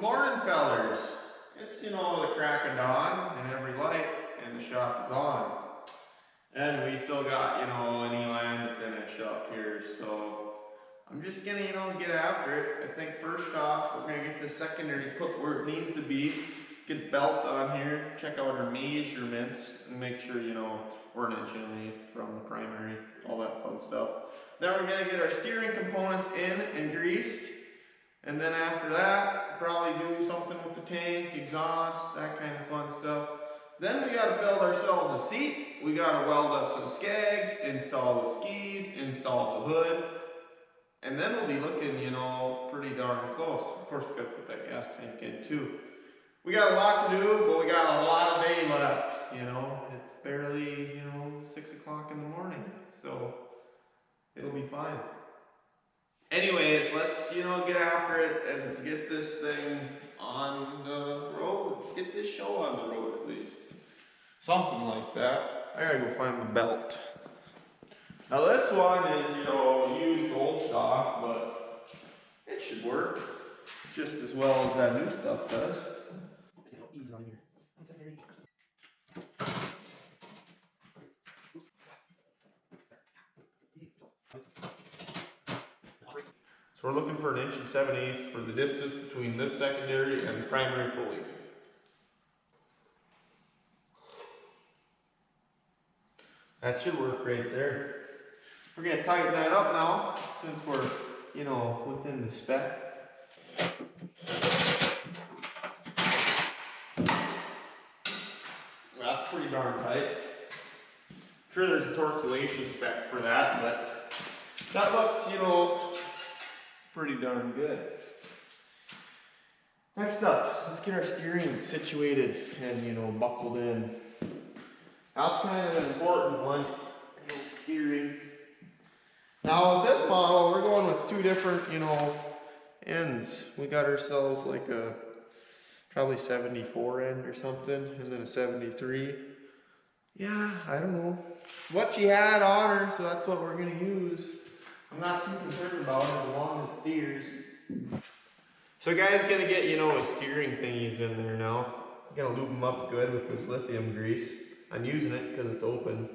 Morning, fellers. It's, the crack of dawn and every light in the shop is on. And we still got, an Elan to finish up here, so I'm just gonna, get after it. I think first off, we're gonna get the secondary put where it needs to be. Get the belt on here, check out our measurements, and make sure, we're an inch and an eighth from the primary, all that fun stuff. Then we're gonna get our steering components in and greased. And then after that, probably do something with the tank, exhaust, that kind of fun stuff. Then we gotta build ourselves a seat. We gotta weld up some skags, install the skis, install the hood. And then we'll be looking, pretty darn close. Of course, we gotta put that gas tank in too. We got a lot to do, but we got a lot of day left, It's barely, 6 o'clock in the morning, so it'll be fine. Anyways, let's, get after it and get this thing on the road. Get this show on the road at least. Something like that. I gotta go find the belt. Now this one is, used old stock, but it should work just as well as that new stuff does. So we're looking for 1 7/8 inches for the distance between this secondary and the primary pulley. That should work right there. We're going to tighten that up now since we're, within the spec. That's pretty darn tight. I'm sure there's a torqueation spec for that, but that looks, pretty darn good. Next up, let's get our steering situated and, buckled in. That's kind of an important one, steering. Now with this model, we're going with 2 different, ends. We got ourselves like a probably 74 end or something, and then a 73. Yeah, I don't know. It's what she had on her, so that's what we're gonna use. I'm not too concerned about it as long as it steers. So guys, gonna get, a steering thingies in there now. I'm gonna lube them up good with this lithium grease. I'm using it because it's open,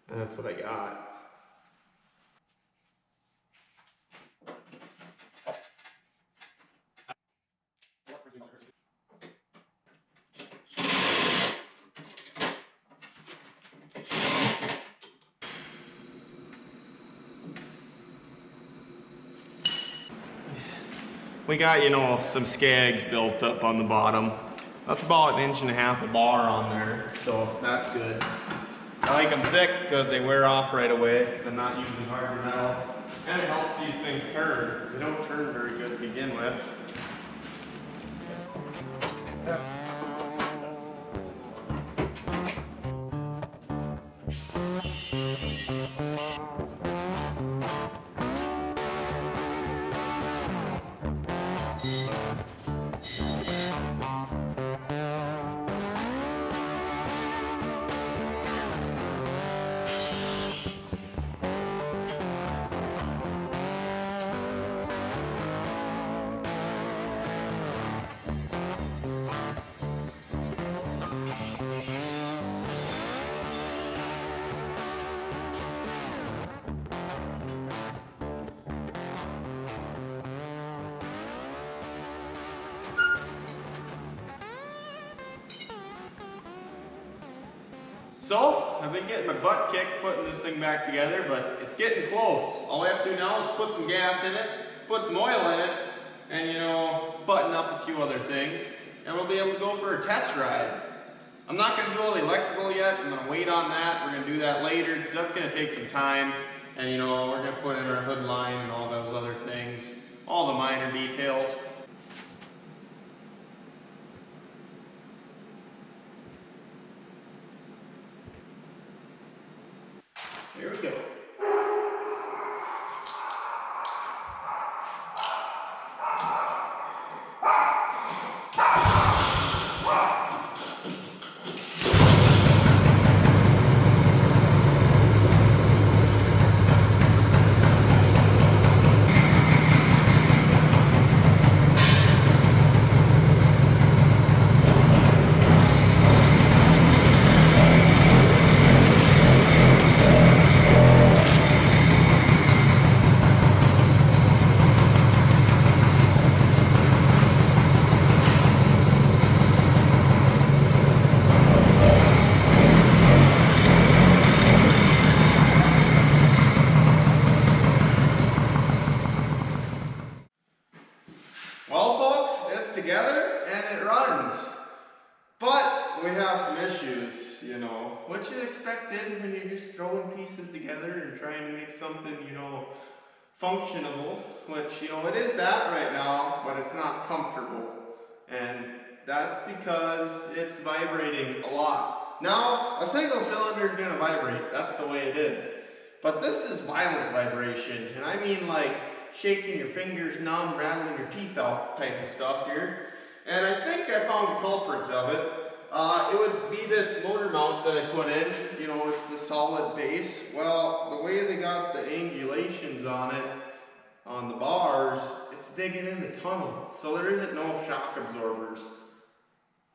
and that's what I got. We got, some skags built up on the bottom. That's about 1.5 inches of bar on there, so that's good. I like them thick because they wear off right away because I'm not using hard metal. And it helps these things turn because they don't turn very good to begin with. So, I've been getting my butt kicked putting this thing back together, but it's getting close. All we have to do now is put some gas in it, put some oil in it, and button up a few other things, and we'll be able to go for a test ride. I'm not going to do all the electrical yet. I'm going to wait on that. We're going to do that later because that's going to take some time, and we're going to put in our hood line and all those other things, all the minor details. Here we go. Well, folks, it's together and it runs. But we have some issues, you know, what you expected when you're just throwing pieces together and trying to make something, you know, functional, which, you know, it is that right now, but it's not comfortable. And that's because it's vibrating a lot. Now, a single cylinder is going to vibrate. That's the way it is. But this is violent vibration, and I mean like shaking your fingers numb, rattling your teeth out type of stuff here. And I think I found the culprit of it. It would be this motor mount that I put in. You know, it's the solid base. Well, the way they got the angulations on it, on the bars, it's digging in the tunnel. So there isn't no shock absorbers.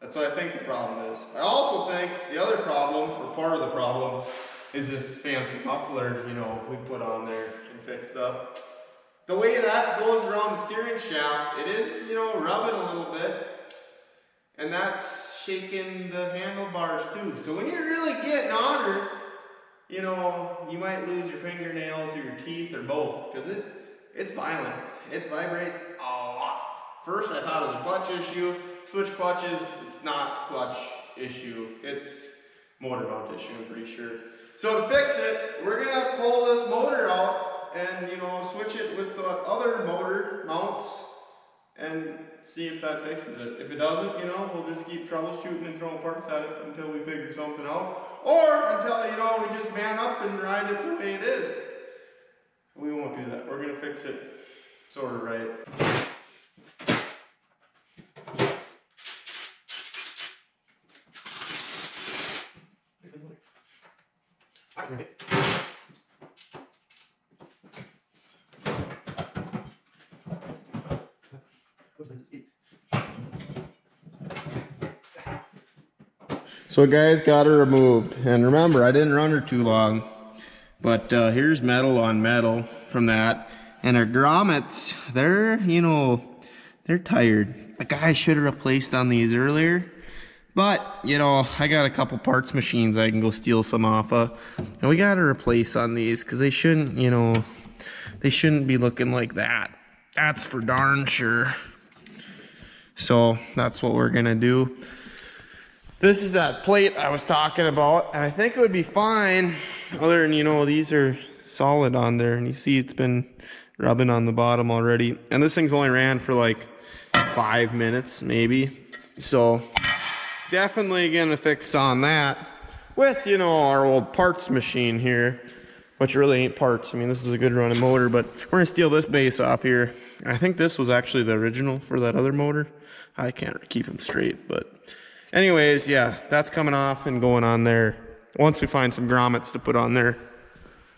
That's what I think the problem is. I also think the other problem, or part of the problem, is this fancy muffler, you know, we put on there and fixed up. The way that goes around the steering shaft, it is, you know, rubbing a little bit. And that's shaking the handlebars too. So when you're really getting on her, you know, you might lose your fingernails or your teeth or both, because it's violent. It vibrates a lot. First I thought it was a clutch issue. Switch clutches, it's not clutch issue. It's motor mount issue, I'm pretty sure. So to fix it, we're gonna pull this motor out and, you know, switch it with the other motor mounts and see if that fixes it. If it doesn't, you know, we'll just keep troubleshooting and throwing parts at it until we figure something out. Or until, you know, we just man up and ride it the way it is. We won't do that. We're gonna fix it sort of right. So guys, got her removed, and remember, I didn't run her too long, but here's metal on metal from that, and her grommets, they're, you know, they're tired. The guy should have replaced on these earlier, but, you know, I got a couple parts machines I can go steal some off of, and we got to replace on these, because they shouldn't, you know, they shouldn't be looking like that. That's for darn sure. So that's what we're gonna do. This is that plate I was talking about, and I think it would be fine, other than, you know, these are solid on there, and you see it's been rubbing on the bottom already. And this thing's only ran for like 5 minutes, maybe. So definitely gonna fix on that with, you know, our old parts machine here, which really ain't parts. I mean, this is a good running motor, but we're gonna steal this base off here. I think this was actually the original for that other motor. I can't keep them straight, but anyways, yeah, that's coming off and going on there once we find some grommets to put on there.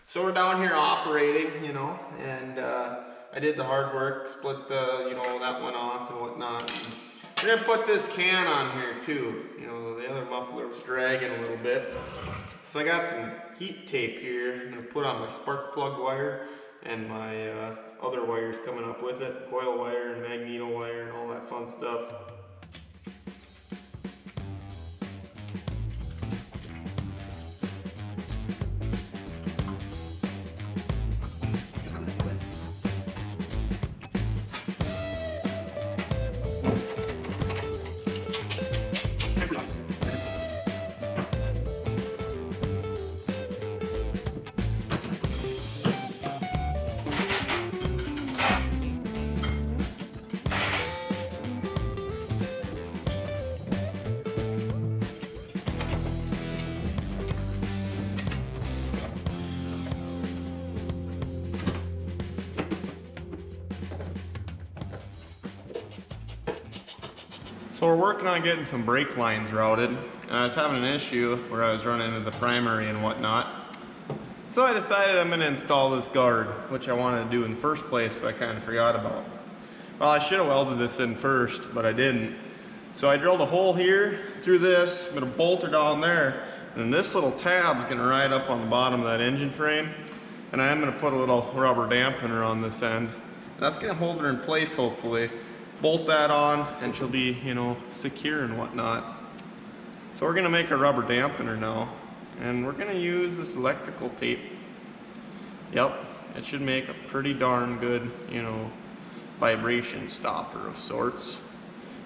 So we're down here operating, you know, and I did the hard work, split the, you know, that one off and whatnot. We're gonna put this can on here too. You know, the other muffler was dragging a little bit. So I got some heat tape here. I'm gonna put on my spark plug wire and my other wires coming up with it, coil wire and magneto wire and all that fun stuff. So we're working on getting some brake lines routed, and I was having an issue where I was running into the primary and whatnot. So I decided I'm going to install this guard, which I wanted to do in the first place, but I kind of forgot about. Well, I should have welded this in first, but I didn't. So I drilled a hole here through this, I'm going to bolt her down there, and this little tab's going to ride up on the bottom of that engine frame, and I am going to put a little rubber dampener on this end. And that's going to hold her in place, hopefully. Bolt that on and she'll be, you know, secure and whatnot. So we're gonna make a rubber dampener now, and we're gonna use this electrical tape. Yep, it should make a pretty darn good, you know, vibration stopper of sorts,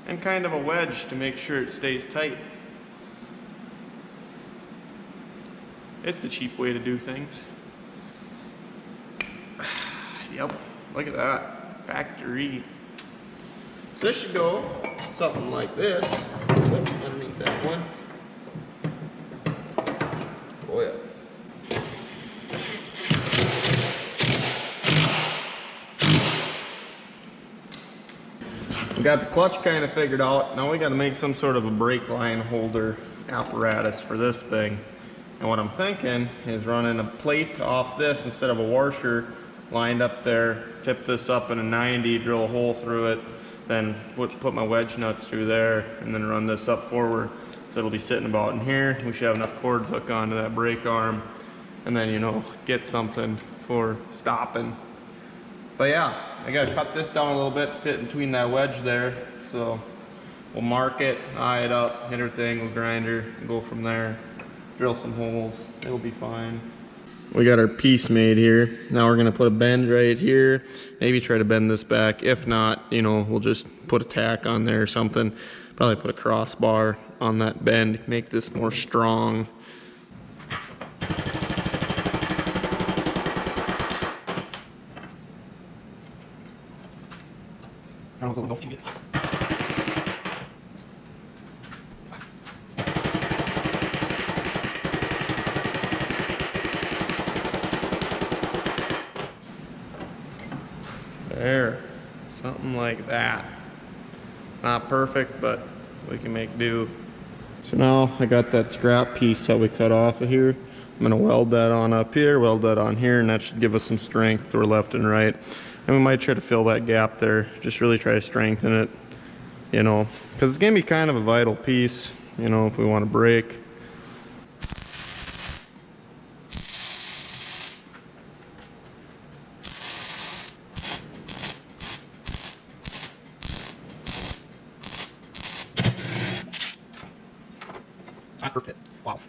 and kind of a wedge to make sure it stays tight. It's the cheap way to do things. Yep, look at that, factory. So this should go something like this. Oops, underneath that one. Oh yeah. We got the clutch kind of figured out. Now we got to make some sort of a brake line holder apparatus for this thing. And what I'm thinking is running a plate off this instead of a washer lined up there, tip this up in a 90, drill a hole through it, then put my wedge nuts through there, and then run this up forward. So it'll be sitting about in here. We should have enough cord hook onto that brake arm, and then, you know, get something for stopping. But yeah, I gotta cut this down a little bit to fit between that wedge there. So we'll mark it, eye it up, hit our thing with grinder, and go from there. Drill some holes, it'll be fine. We got our piece made here. Now we're gonna put a bend right here. Maybe try to bend this back. If not, you know, we'll just put a tack on there or something. Probably put a crossbar on that bend, make this more strong. There, something like that. Not perfect, but we can make do. So now I got that scrap piece that we cut off of here. I'm gonna weld that on up here, weld that on here, and that should give us some strength to our left and right. And we might try to fill that gap there, just really try to strengthen it, you know, because it's gonna be kind of a vital piece, you know, if we want to brake. That's perfect. Wow.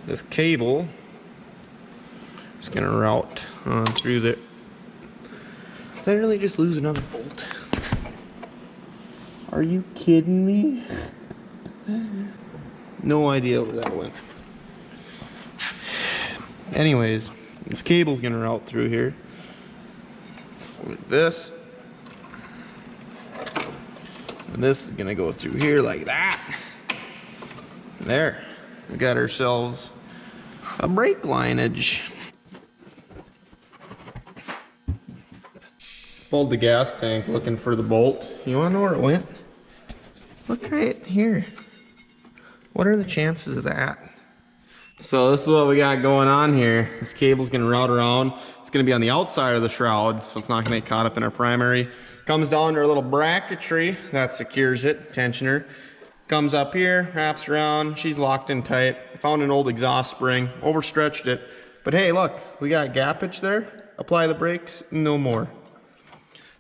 This cable is gonna route on through there. Did I really just lose another bolt? Are you kidding me? No idea where that went. Anyways, this cable's gonna route through here with this. And this is gonna go through here like that. There, we got ourselves a brake lineage. Pulled the gas tank looking for the bolt. You wanna know where it went? Look right here. What are the chances of that? So this is what we got going on here. This cable's gonna route around. It's gonna be on the outside of the shroud, so it's not gonna get caught up in our primary. Comes down to a little bracketry that secures it, tensioner. Comes up here, wraps around, she's locked in tight. Found an old exhaust spring, overstretched it. But hey, look, we got gappage there. Apply the brakes, no more.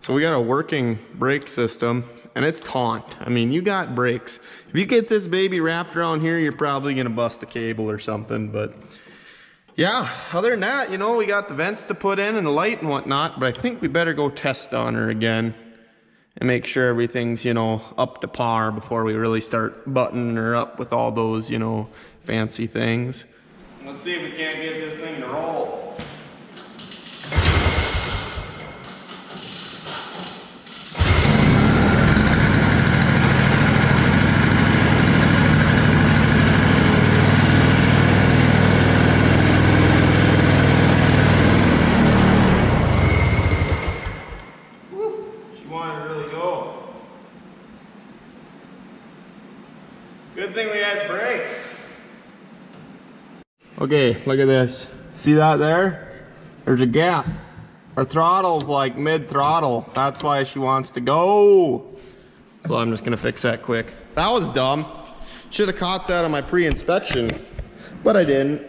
So we got a working brake system, and it's taunt. I mean, you got brakes. If you get this baby wrapped around here, you're probably gonna bust the cable or something, but yeah, other than that, you know, we got the vents to put in and the light and whatnot, but I think we better go test on her again and make sure everything's, you know, up to par before we really start buttoning her up with all those, you know, fancy things. Let's see if we can't get this thing to roll. Good thing we had brakes. Okay, look at this. See that there? There's a gap. Our throttle's like mid-throttle. That's why she wants to go. So I'm just gonna fix that quick. That was dumb. Should have caught that on my pre-inspection, but I didn't.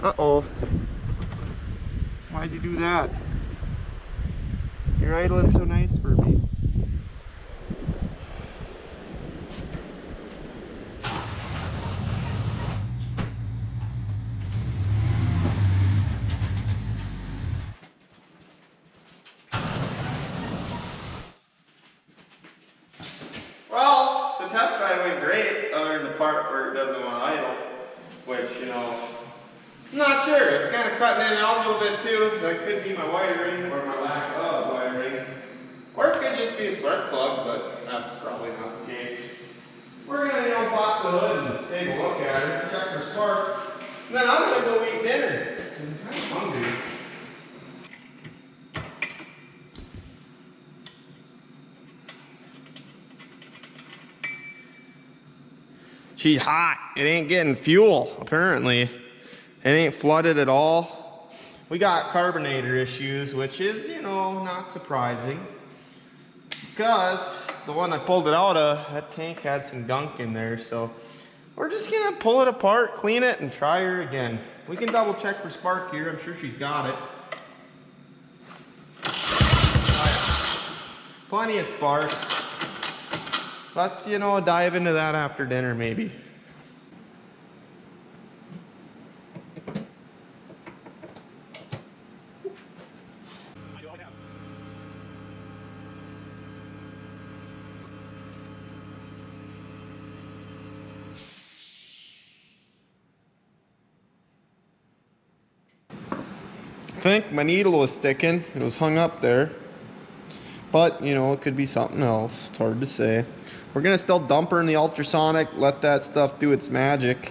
Uh-oh. Why'd you do that? You're idling so nice for me. Well, the test ride went great, other than the part where it doesn't want to idle, which, you know, I'm not sure. It's kind of cutting in and out a little bit too. That could be my wiring or my lack of wiring. Or it could just be a spark plug, but that's probably not the case. We're going to, you know, pop the hood and take a look at it, check for spark. And then I'm going to go eat dinner. I'm kind of hungry. She's hot. It ain't getting fuel, apparently. It ain't flooded at all. We got carburetor issues, which is, you know, not surprising. Because the one I pulled it out of, that tank had some gunk in there, so we're just gonna pull it apart, clean it, and try her again. We can double check for spark here. I'm sure she's got it. Plenty of spark. Let's, you know, dive into that after dinner, maybe. I think my needle was sticking. It was hung up there. But, you know, it could be something else. It's hard to say. We're going to still dump her in the ultrasonic, let that stuff do its magic.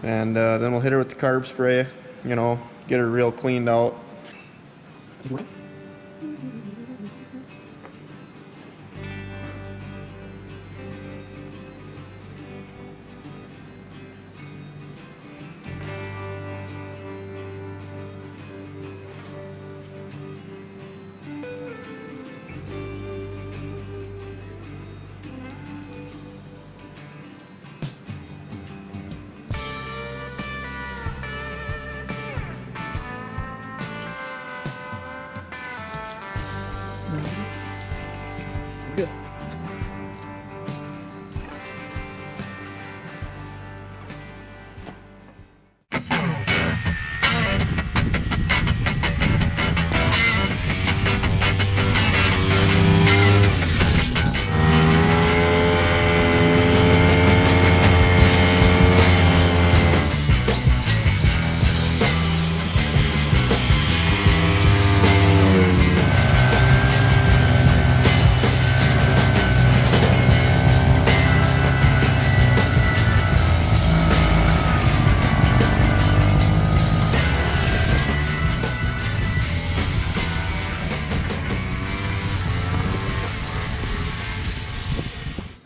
And then we'll hit her with the carb spray, you know, get her real cleaned out. Good.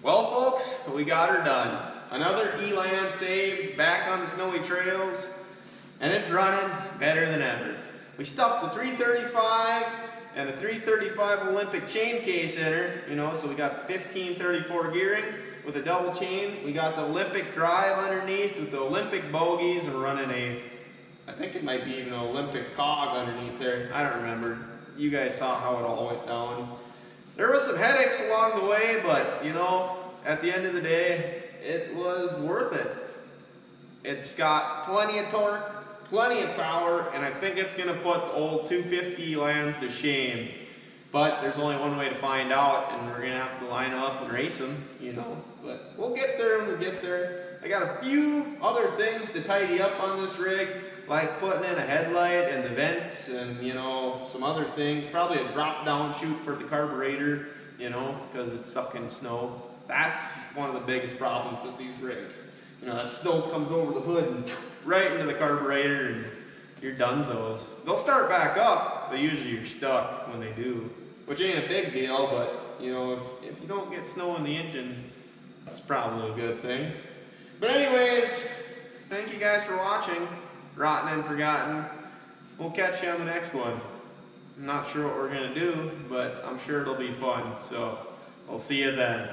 Well, folks, we got her done. Another Elan saved, back on the snowy trails, and it's running better than ever. We stuffed the 335 and a 335 Olympic chain case in her, you know, so we got the 1534 gearing with a double chain. We got the Olympic drive underneath with the Olympic bogies, and we're running a, I think it might be even an Olympic cog underneath there. I don't remember. You guys saw how it all went down. There was some headaches along the way, but, you know, at the end of the day, it was worth it. It's got plenty of torque, plenty of power, and I think it's going to put the old 250 Elans to shame. But there's only one way to find out, and we're going to have to line them up and race them, you know. But we'll get there and we'll get there. I got a few other things to tidy up on this rig, like putting in a headlight and the vents and, you know, some other things. Probably a drop down chute for the carburetor, you know, because it's sucking snow. That's one of the biggest problems with these rigs. You know, that snow comes over the hood and right into the carburetor, and you're donezo's. They'll start back up, but usually you're stuck when they do, which ain't a big deal, but, you know, if you don't get snow in the engine, that's probably a good thing. But anyways, thank you guys for watching Rotten and Forgotten. We'll catch you on the next one. I'm not sure what we're going to do, but I'm sure it'll be fun. So, I'll see you then.